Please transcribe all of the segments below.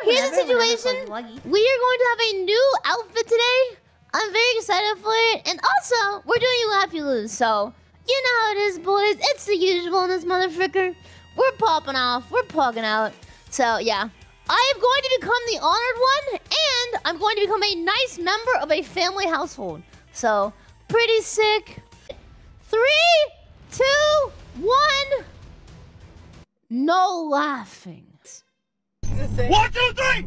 here's the situation. We are going to have a new outfit today. I'm very excited for it. And also, we're doing You Laugh, You Lose. So, you know how it is, boys. It's the usual in this motherfucker. We're popping off. We're pogging out. So, yeah. I am going to become the honored one. And I'm going to become a nice member of a family household. So, pretty sick. 3, 2, 1. No laughing. 1, 2, 3!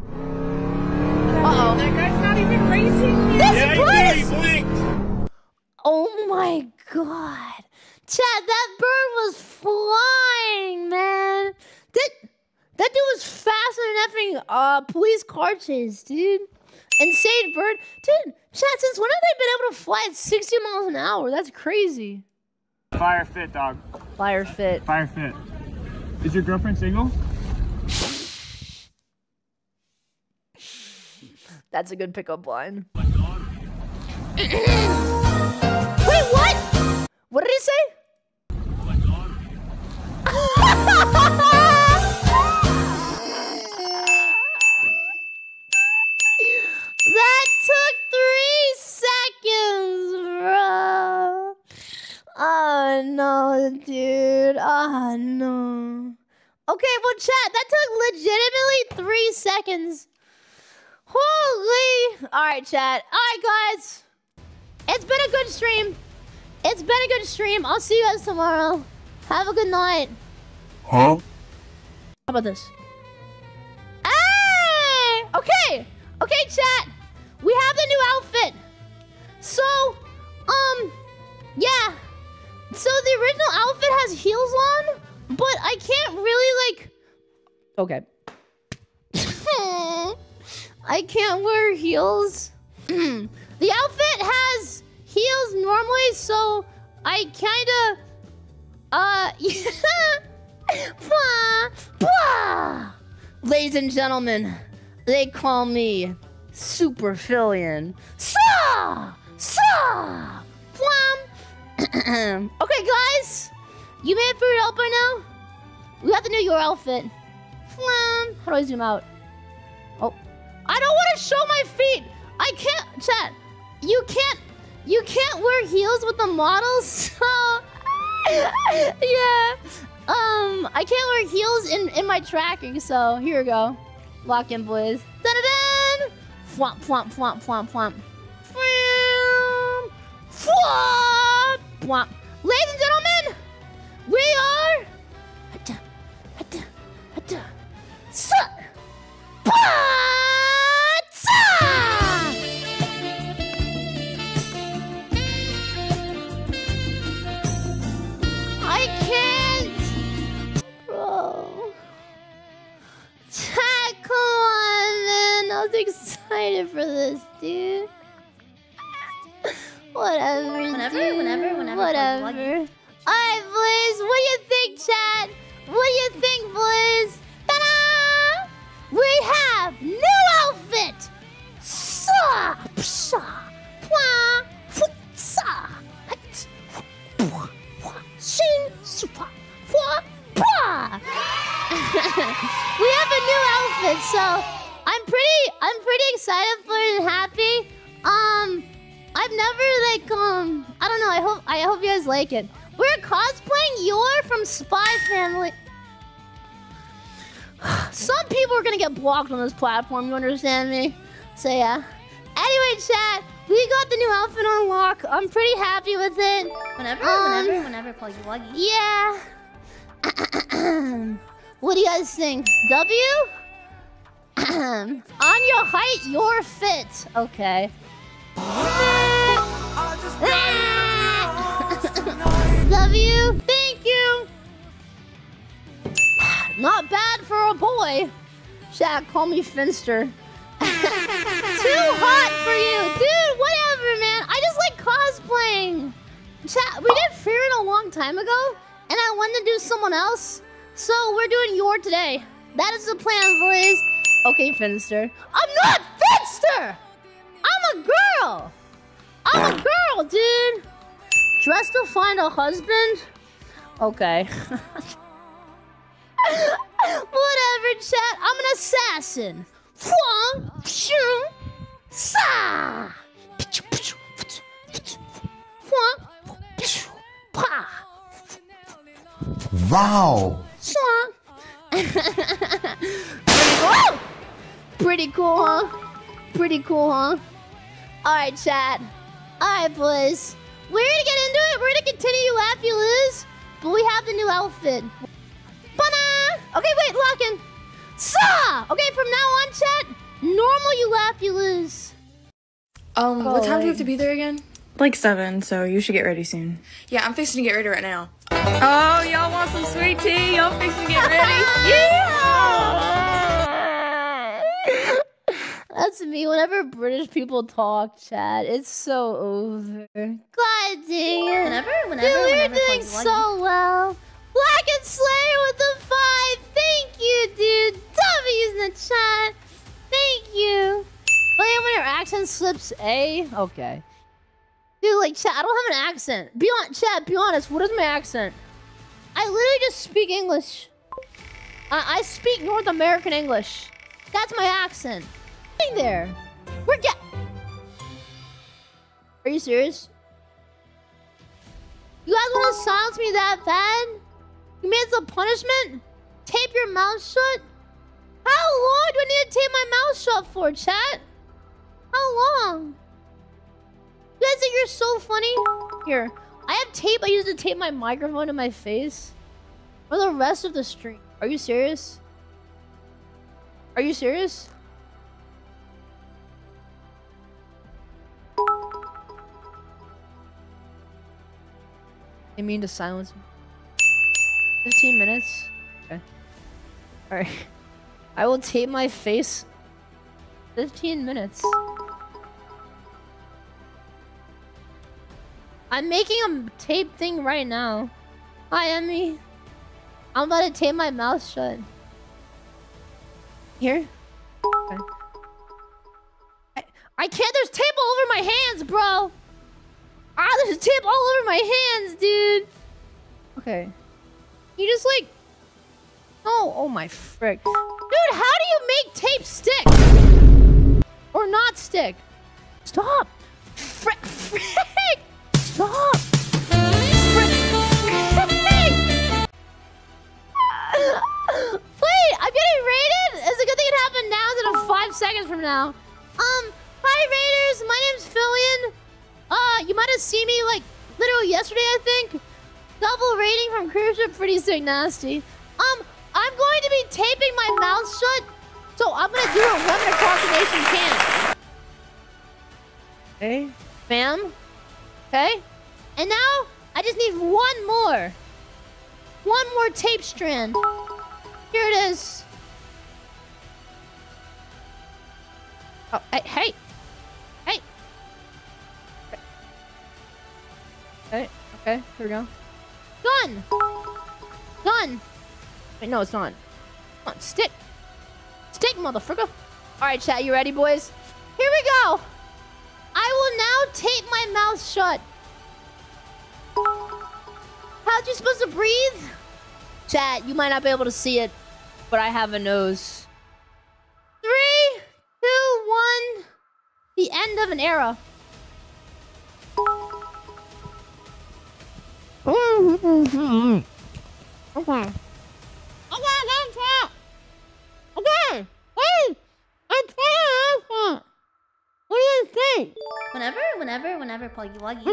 Uh-oh. That guy's not even racing you. This He blinked. Oh my god. Chad, that bird was flying, man. That dude was faster than effing police car chase, dude. Insane bird. Dude, Chad, since when have they been able to fly at 60 miles an hour? That's crazy. Fire fit, dog. Fire fit. Fire fit. Is your girlfriend single? That's a good pickup line. Wait, what? What did he say? That took 3 seconds, bro. Oh no, dude. Oh no. Okay, well, chat, that took legitimately 3 seconds. Holy. All right, chat. All right, guys. It's been a good stream. It's been a good stream. I'll see you guys tomorrow. Have a good night. Huh? How about this? Hey! Okay. Okay, chat. We have the new outfit. So, yeah. So the original outfit has heels on, but I can't really, like... Okay. I can't wear heels. The outfit has heels normally, so I kinda... Blah, blah. Ladies and gentlemen, they call me Super Filian. Saw! Saw! Plum! Okay, guys. You may have figured it out by now. We got the new your outfit. Flam. How do I zoom out? Oh. I don't want to show my feet. I can't, chat. You can't wear heels with the models, so yeah. I can't wear heels in my tracking, so here we go. Lock in, boys. Dun-dun-dun! Flomp, flomp, flomp, flomp, flomp. Flomp, flomp, flomp. Ladies and gentlemen, we are... I can't, bro. Chat, come on, man. I was excited for this, dude. Whatever, dude. Whenever. Alright, boys. What do you think, chat? What do you think, boys? Ta-da! We have new outfit! Sa! Psha! Pwa! Futsa! Shin! Supa! Fwa! Pwa! We have a new outfit, so I'm pretty excited for it and happy. I've never I don't know. I hope you guys like it. We're cosplaying Yor from Spy Family. Some people are gonna get blocked on this platform, you understand me? So yeah. Anyway, chat, we got the new outfit on lock. I'm pretty happy with it. Whenever, Pluggy Wuggy. Yeah. What do you guys think? W? On your height, your fit. Okay. W, thank you. Not bad for a boy. Shaq, call me Finster. Too hot for you. Dude, whatever, man. I just like cosplaying. Chat, we did Fearin' a long time ago, and I wanted to do someone else. So we're doing Yor today. That is the plan, boys. Okay, Finster. I'm not Finster! I'm a girl! I'm a girl, dude! Dressed to find a husband? Okay. Whatever. whatever, chat. I'm an assassin. Fwang, shoo, sa. Fwang, shoo, pa. Wow. Swang. Pretty cool, huh? Pretty cool, huh? Alright, chat. Alright, boys. We're gonna get into it. We're gonna continue You Laugh, You Lose. But we have the new outfit. Bana! Okay, wait, lock in. Sa! Okay, from now on, chat, normal You Laugh, You Lose. What time do you have to be there again? Like 7, so you should get ready soon. Yeah, I'm fixing to get ready right now. Oh, y'all want some sweet tea? Y'all fixing to get ready? Yeah! That's me. Whenever British people talk, chat, it's so over. God dang it. Whenever Dude, we're doing so well. Black and Slayer with the 5. Thank you, dude. W's in the chat. Thank you. Like when your accent slips A? Okay. Dude, like, chat, I don't have an accent. Chat, be honest. What is my accent? I literally just speak English. I speak North American English. That's my accent. There. Are you serious? You guys want to silence me that bad? You mean it's a punishment? Tape your mouth shut? How long do I need to tape my mouth shut for, chat? How long? You guys think you're so funny? Here, I have tape. I use to tape my microphone to my face for the rest of the stream. Are you serious? Are you serious? They mean to silence me. 15 minutes? Okay. Alright. I will tape my face. 15 minutes. I'm making a tape thing right now. Hi, Emmy. I'm about to tape my mouth shut. Here? Okay. I can't. There's tape all over my hands, bro. There's tape all over my hands, dude. Okay. You just like... Oh my frick. Dude, how do you make tape stick? Or not stick? Stop. Frick. Stop. Frick. Wait, I'm getting raided? It's a good thing it happened now instead of 5 seconds from now. Hi Raiders, my name's Filian. You might have seen me like literally yesterday, I think. Double rating from cruise ship, pretty sick nasty. I'm going to be taping my mouth shut, so I'm gonna do it running across the nation camp. Okay, bam. Okay, and now I just need one more tape strand. Here it is. Oh, hey. Okay, here we go. Done! Wait, no, it's not. Come on, stick, motherfucker. Alright, chat, you ready, boys? Here we go! I will now tape my mouth shut. How'd you supposed to breathe? Chat, you might not be able to see it, but I have a nose. 3, 2, 1. The end of an era. Okay. Okay. Hey, I tried. What do you think? Whenever, Poggy Woggy.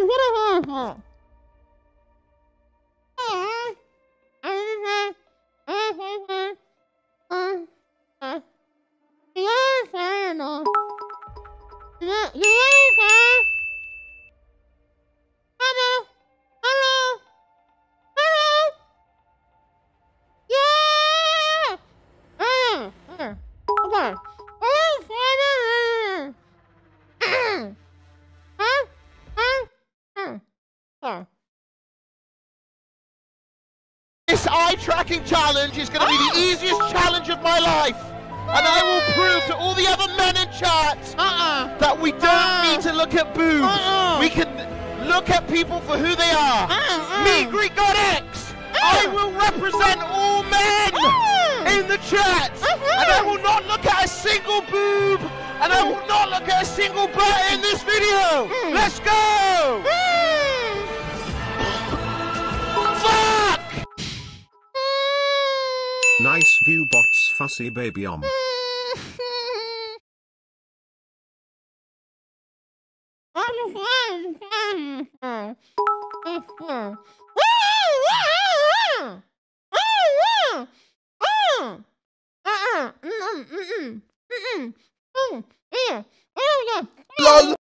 This eye tracking challenge is going to be the easiest challenge of my life. And I will prove to all the other men in chat that we don't need to look at boobs. We can look at people for who they are. Me, Greek God X, I will represent all men. in the chat. And I will not look at a single boob. And I will not look at a single butt in this video. Let's go. Fuck. Nice view bots fussy baby om. LOL.